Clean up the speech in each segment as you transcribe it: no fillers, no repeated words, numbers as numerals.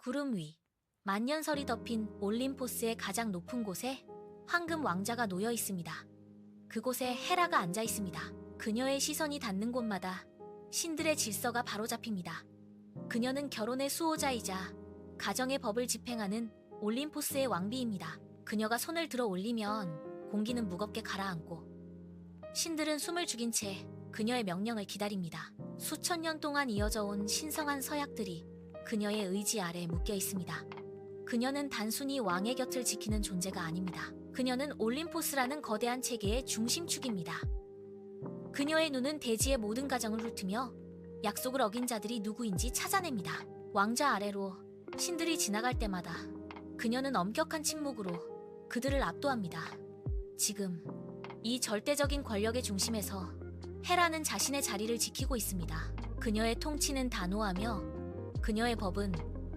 구름 위, 만년설이 덮인 올림포스의 가장 높은 곳에 황금 왕자가 놓여 있습니다. 그곳에 헤라가 앉아 있습니다. 그녀의 시선이 닿는 곳마다 신들의 질서가 바로잡힙니다. 그녀는 결혼의 수호자이자 가정의 법을 집행하는 올림포스의 왕비입니다. 그녀가 손을 들어 올리면 공기는 무겁게 가라앉고 신들은 숨을 죽인 채 그녀의 명령을 기다립니다. 수천 년 동안 이어져 온 신성한 서약들이 그녀의 의지 아래 묶여 있습니다. 그녀는 단순히 왕의 곁을 지키는 존재가 아닙니다. 그녀는 올림포스라는 거대한 체계의 중심축입니다. 그녀의 눈은 대지의 모든 가정을 훑으며 약속을 어긴 자들이 누구인지 찾아냅니다. 왕좌 아래로 신들이 지나갈 때마다 그녀는 엄격한 침묵으로 그들을 압도합니다. 지금 이 절대적인 권력의 중심에서 헤라는 자신의 자리를 지키고 있습니다. 그녀의 통치는 단호하며 그녀의 법은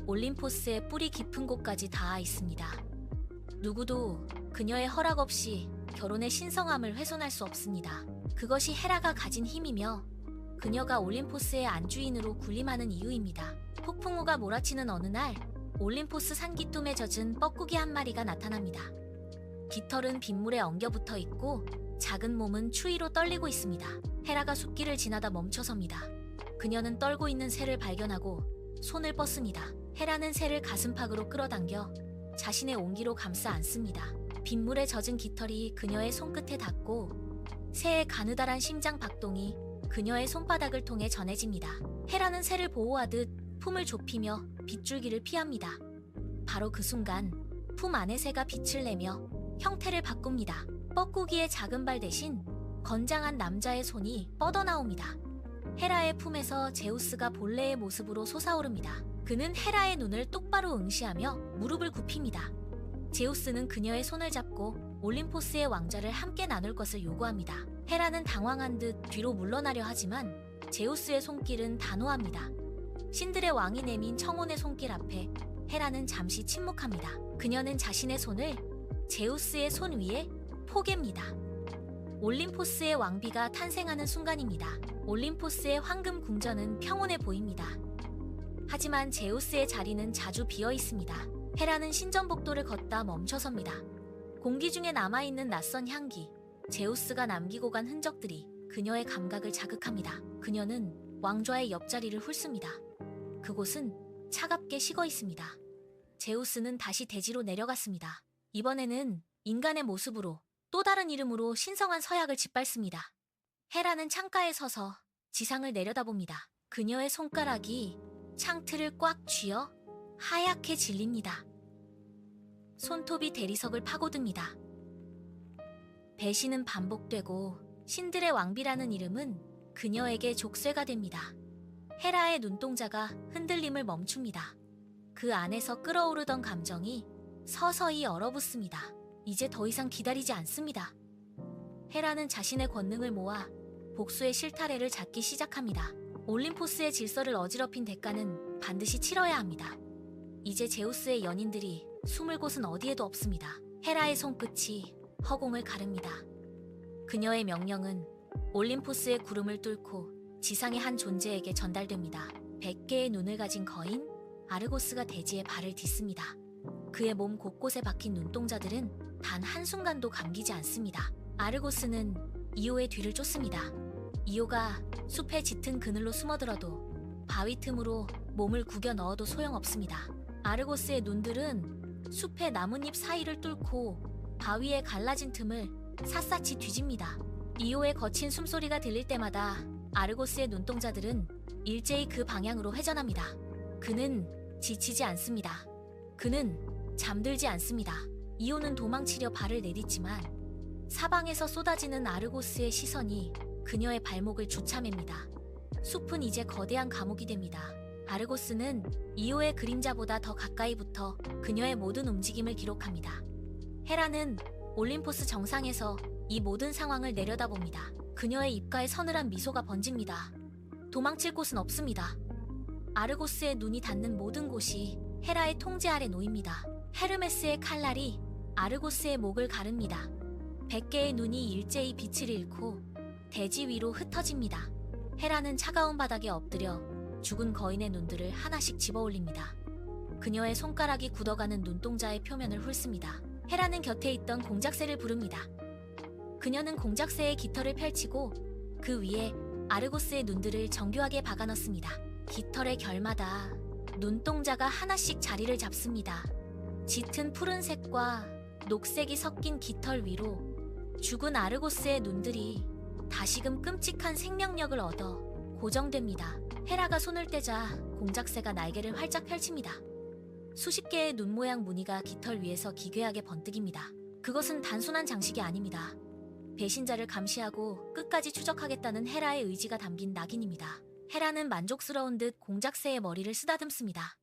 올림포스의 뿌리 깊은 곳까지 닿아 있습니다. 누구도 그녀의 허락 없이 결혼의 신성함을 훼손할 수 없습니다. 그것이 헤라가 가진 힘이며 그녀가 올림포스의 안주인으로 군림하는 이유입니다. 폭풍우가 몰아치는 어느 날 올림포스 산기욠에 젖은 뻐꾸기 한 마리가 나타납니다. 깃털은 빗물에 엉겨붙어 있고 작은 몸은 추위로 떨리고 있습니다. 헤라가 숲길을 지나다 멈춰섭니다. 그녀는 떨고 있는 새를 발견하고 손을 뻗습니다. 헤라는 새를 가슴팍으로 끌어당겨 자신의 온기로 감싸 안습니다. 빗물에 젖은 깃털이 그녀의 손끝에 닿고 새의 가느다란 심장 박동이 그녀의 손바닥을 통해 전해집니다. 헤라는 새를 보호하듯 품을 좁히며 빗줄기를 피합니다. 바로 그 순간 품 안의 새가 빛을 내며 형태를 바꿉니다. 뻐꾸기의 작은 발 대신 건장한 남자의 손이 뻗어나옵니다. 헤라의 품에서 제우스가 본래의 모습으로 솟아오릅니다. 그는 헤라의 눈을 똑바로 응시하며 무릎을 굽힙니다. 제우스는 그녀의 손을 잡고 올림포스의 왕좌를 함께 나눌 것을 요구합니다. 헤라는 당황한 듯 뒤로 물러나려 하지만 제우스의 손길은 단호합니다. 신들의 왕이 내민 청혼의 손길 앞에 헤라는 잠시 침묵합니다. 그녀는 자신의 손을 제우스의 손 위에 포갭니다. 올림포스의 왕비가 탄생하는 순간입니다. 올림포스의 황금 궁전은 평온해 보입니다. 하지만 제우스의 자리는 자주 비어 있습니다. 헤라는 신전복도를 걷다 멈춰섭니다. 공기 중에 남아있는 낯선 향기, 제우스가 남기고 간 흔적들이 그녀의 감각을 자극합니다. 그녀는 왕좌의 옆자리를 훑습니다. 그곳은 차갑게 식어 있습니다. 제우스는 다시 대지로 내려갔습니다. 이번에는 인간의 모습으로 또 다른 이름으로 신성한 서약을 짓밟습니다. 헤라는 창가에 서서 지상을 내려다봅니다. 그녀의 손가락이 창틀을 꽉 쥐어 하얗게 질립니다. 손톱이 대리석을 파고듭니다. 배신은 반복되고 신들의 왕비라는 이름은 그녀에게 족쇄가 됩니다. 헤라의 눈동자가 흔들림을 멈춥니다. 그 안에서 끓어오르던 감정이 서서히 얼어붙습니다. 이제 더 이상 기다리지 않습니다. 헤라는 자신의 권능을 모아 복수의 실타래를 잡기 시작합니다. 올림포스의 질서를 어지럽힌 대가는 반드시 치러야 합니다. 이제 제우스의 연인들이 숨을 곳은 어디에도 없습니다. 헤라의 손끝이 허공을 가릅니다. 그녀의 명령은 올림포스의 구름을 뚫고 지상의 한 존재에게 전달됩니다. 100개의 눈을 가진 거인 아르고스가 대지에 발을 딛습니다. 그의 몸 곳곳에 박힌 눈동자들은 단 한순간도 감기지 않습니다. 아르고스는 이오의 뒤를 쫓습니다. 이오가 숲의 짙은 그늘로 숨어들어도 바위 틈으로 몸을 구겨 넣어도 소용없습니다. 아르고스의 눈들은 숲의 나뭇잎 사이를 뚫고 바위의 갈라진 틈을 샅샅이 뒤집니다. 이오의 거친 숨소리가 들릴 때마다 아르고스의 눈동자들은 일제히 그 방향으로 회전합니다. 그는 지치지 않습니다. 그는 잠들지 않습니다. 이오는 도망치려 발을 내딛지만 사방에서 쏟아지는 아르고스의 시선이 그녀의 발목을 주참합니다. 숲은 이제 거대한 감옥이 됩니다. 아르고스는 이오의 그림자보다 더 가까이 붙어 그녀의 모든 움직임을 기록합니다. 헤라는 올림포스 정상에서 이 모든 상황을 내려다봅니다. 그녀의 입가에 서늘한 미소가 번집니다. 도망칠 곳은 없습니다. 아르고스의 눈이 닿는 모든 곳이 헤라의 통제 아래 놓입니다. 헤르메스의 칼날이 아르고스의 목을 가릅니다. 100개의 눈이 일제히 빛을 잃고 대지 위로 흩어집니다. 헤라는 차가운 바닥에 엎드려 죽은 거인의 눈들을 하나씩 집어올립니다. 그녀의 손가락이 굳어가는 눈동자의 표면을 훑습니다. 헤라는 곁에 있던 공작새를 부릅니다. 그녀는 공작새의 깃털을 펼치고 그 위에 아르고스의 눈들을 정교하게 박아넣습니다. 깃털의 결마다 눈동자가 하나씩 자리를 잡습니다. 짙은 푸른색과 녹색이 섞인 깃털 위로 죽은 아르고스의 눈들이 다시금 끔찍한 생명력을 얻어 고정됩니다. 헤라가 손을 떼자 공작새가 날개를 활짝 펼칩니다. 수십 개의 눈 모양 무늬가 깃털 위에서 기괴하게 번뜩입니다. 그것은 단순한 장식이 아닙니다. 배신자를 감시하고 끝까지 추적하겠다는 헤라의 의지가 담긴 낙인입니다. 헤라는 만족스러운 듯 공작새의 머리를 쓰다듬습니다.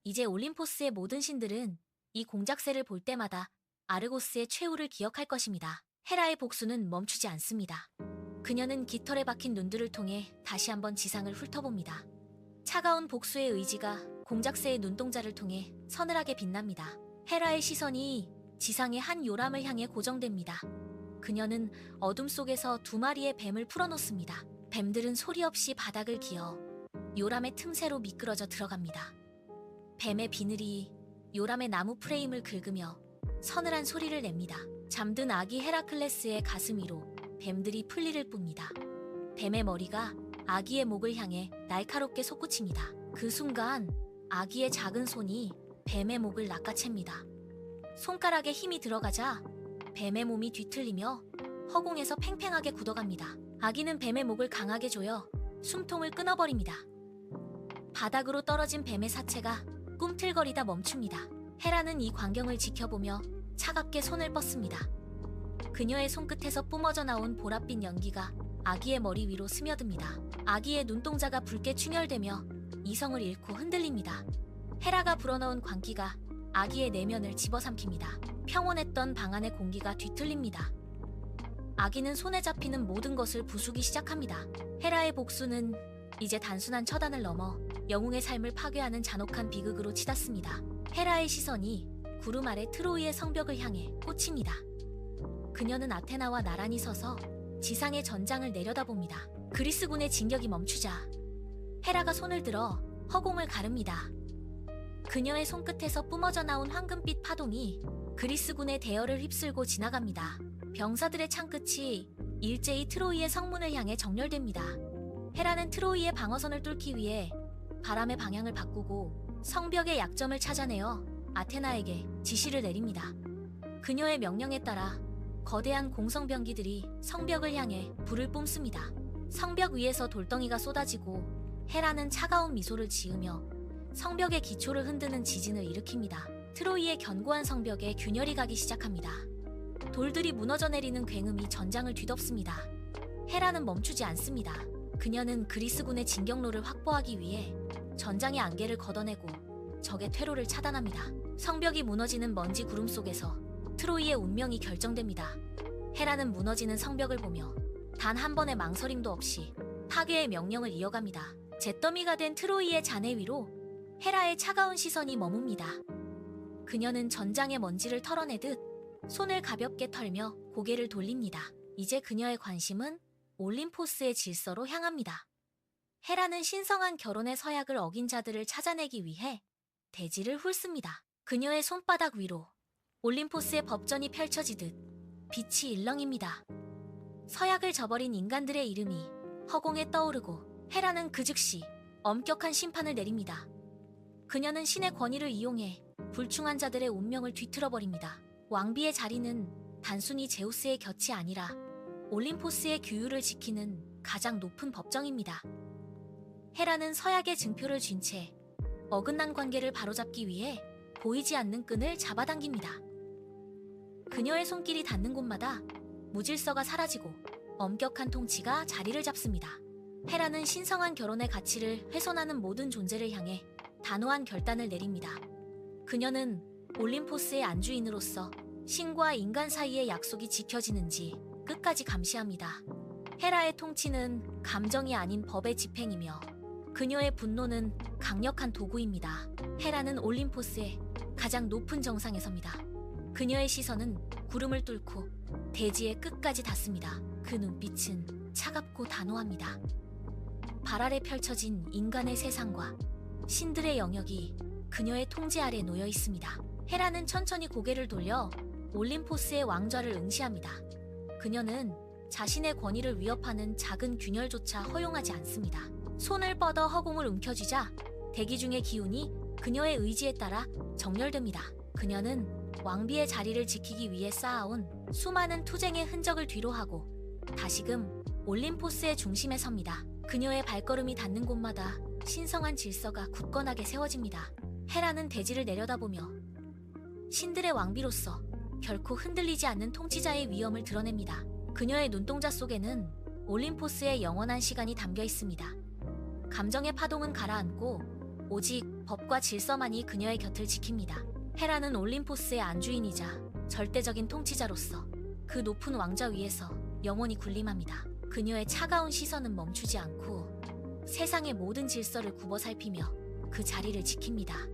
이제 올림포스의 모든 신들은 이 공작새를 볼 때마다 아르고스의 최후를 기억할 것입니다. 헤라의 복수는 멈추지 않습니다. 그녀는 깃털에 박힌 눈들을 통해 다시 한번 지상을 훑어봅니다. 차가운 복수의 의지가 공작새의 눈동자를 통해 서늘하게 빛납니다. 헤라의 시선이 지상의 한 요람을 향해 고정됩니다. 그녀는 어둠 속에서 두 마리의 뱀을 풀어놓습니다. 뱀들은 소리 없이 바닥을 기어 요람의 틈새로 미끄러져 들어갑니다. 뱀의 비늘이 요람의 나무 프레임을 긁으며 서늘한 소리를 냅니다. 잠든 아기 헤라클레스의 가슴 위로 뱀들이 풀리를 뿝니다. 뱀의 머리가 아기의 목을 향해 날카롭게 솟구칩니다. 그 순간 아기의 작은 손이 뱀의 목을 낚아챕니다. 손가락에 힘이 들어가자 뱀의 몸이 뒤틀리며 허공에서 팽팽하게 굳어갑니다. 아기는 뱀의 목을 강하게 조여 숨통을 끊어버립니다. 바닥으로 떨어진 뱀의 사체가 꿈틀거리다 멈춥니다. 헤라는 이 광경을 지켜보며 차갑게 손을 뻗습니다. 그녀의 손끝에서 뿜어져 나온 보랏빛 연기가 아기의 머리 위로 스며듭니다. 아기의 눈동자가 붉게 충혈되며 이성을 잃고 흔들립니다. 헤라가 불어넣은 광기가 아기의 내면을 집어삼킵니다. 평온했던 방 안의 공기가 뒤틀립니다. 아기는 손에 잡히는 모든 것을 부수기 시작합니다. 헤라의 복수는 이제 단순한 처단을 넘어 영웅의 삶을 파괴하는 잔혹한 비극으로 치닫습니다. 헤라의 시선이 구름 아래 트로이의 성벽을 향해 꽂힙니다. 그녀는 아테나와 나란히 서서 지상의 전장을 내려다봅니다. 그리스군의 진격이 멈추자 헤라가 손을 들어 허공을 가릅니다. 그녀의 손끝에서 뿜어져 나온 황금빛 파동이 그리스군의 대열을 휩쓸고 지나갑니다. 병사들의 창끝이 일제히 트로이의 성문을 향해 정렬됩니다. 헤라는 트로이의 방어선을 뚫기 위해 바람의 방향을 바꾸고 성벽의 약점을 찾아내어 아테나에게 지시를 내립니다. 그녀의 명령에 따라 거대한 공성병기들이 성벽을 향해 불을 뿜습니다. 성벽 위에서 돌덩이가 쏟아지고 헤라는 차가운 미소를 지으며 성벽의 기초를 흔드는 지진을 일으킵니다. 트로이의 견고한 성벽에 균열이 가기 시작합니다. 돌들이 무너져 내리는 굉음이 전장을 뒤덮습니다. 헤라는 멈추지 않습니다. 그녀는 그리스군의 진격로를 확보하기 위해 전장의 안개를 걷어내고 적의 퇴로를 차단합니다. 성벽이 무너지는 먼지 구름 속에서 트로이의 운명이 결정됩니다. 헤라는 무너지는 성벽을 보며 단 한 번의 망설임도 없이 파괴의 명령을 이어갑니다. 잿더미가 된 트로이의 잔해 위로 헤라의 차가운 시선이 머뭅니다. 그녀는 전장의 먼지를 털어내듯 손을 가볍게 털며 고개를 돌립니다. 이제 그녀의 관심은 올림포스의 질서로 향합니다. 헤라는 신성한 결혼의 서약을 어긴 자들을 찾아내기 위해 대지를 훑습니다. 그녀의 손바닥 위로 올림포스의 법전이 펼쳐지듯 빛이 일렁입니다. 서약을 저버린 인간들의 이름이 허공에 떠오르고 헤라는 그 즉시 엄격한 심판을 내립니다. 그녀는 신의 권위를 이용해 불충한 자들의 운명을 뒤틀어버립니다. 왕비의 자리는 단순히 제우스의 곁이 아니라 올림포스의 규율을 지키는 가장 높은 법정입니다. 헤라는 서약의 증표를 쥔 채 어긋난 관계를 바로잡기 위해 보이지 않는 끈을 잡아당깁니다. 그녀의 손길이 닿는 곳마다 무질서가 사라지고 엄격한 통치가 자리를 잡습니다. 헤라는 신성한 결혼의 가치를 훼손하는 모든 존재를 향해 단호한 결단을 내립니다. 그녀는 올림포스의 안주인으로서 신과 인간 사이의 약속이 지켜지는지 끝까지 감시합니다. 헤라의 통치는 감정이 아닌 법의 집행이며 그녀의 분노는 강력한 도구입니다. 헤라는 올림포스의 가장 높은 정상에 섭니다. 그녀의 시선은 구름을 뚫고 대지의 끝까지 닿습니다. 그 눈빛은 차갑고 단호합니다. 발 아래 펼쳐진 인간의 세상과 신들의 영역이 그녀의 통제 아래 놓여 있습니다. 헤라는 천천히 고개를 돌려 올림포스의 왕좌를 응시합니다. 그녀는 자신의 권위를 위협하는 작은 균열조차 허용하지 않습니다. 손을 뻗어 허공을 움켜쥐자 대기 중의 기운이 그녀의 의지에 따라 정렬됩니다. 그녀는 왕비의 자리를 지키기 위해 쌓아온 수많은 투쟁의 흔적을 뒤로하고 다시금 올림포스의 중심에 섭니다. 그녀의 발걸음이 닿는 곳마다 신성한 질서가 굳건하게 세워집니다. 헤라는 대지를 내려다보며 신들의 왕비로서 결코 흔들리지 않는 통치자의 위엄을 드러냅니다. 그녀의 눈동자 속에는 올림포스의 영원한 시간이 담겨 있습니다. 감정의 파동은 가라앉고 오직 법과 질서만이 그녀의 곁을 지킵니다. 헤라는 올림포스의 안주인이자 절대적인 통치자로서 그 높은 왕좌 위에서 영원히 군림합니다. 그녀의 차가운 시선은 멈추지 않고 세상의 모든 질서를 굽어 살피며 그 자리를 지킵니다.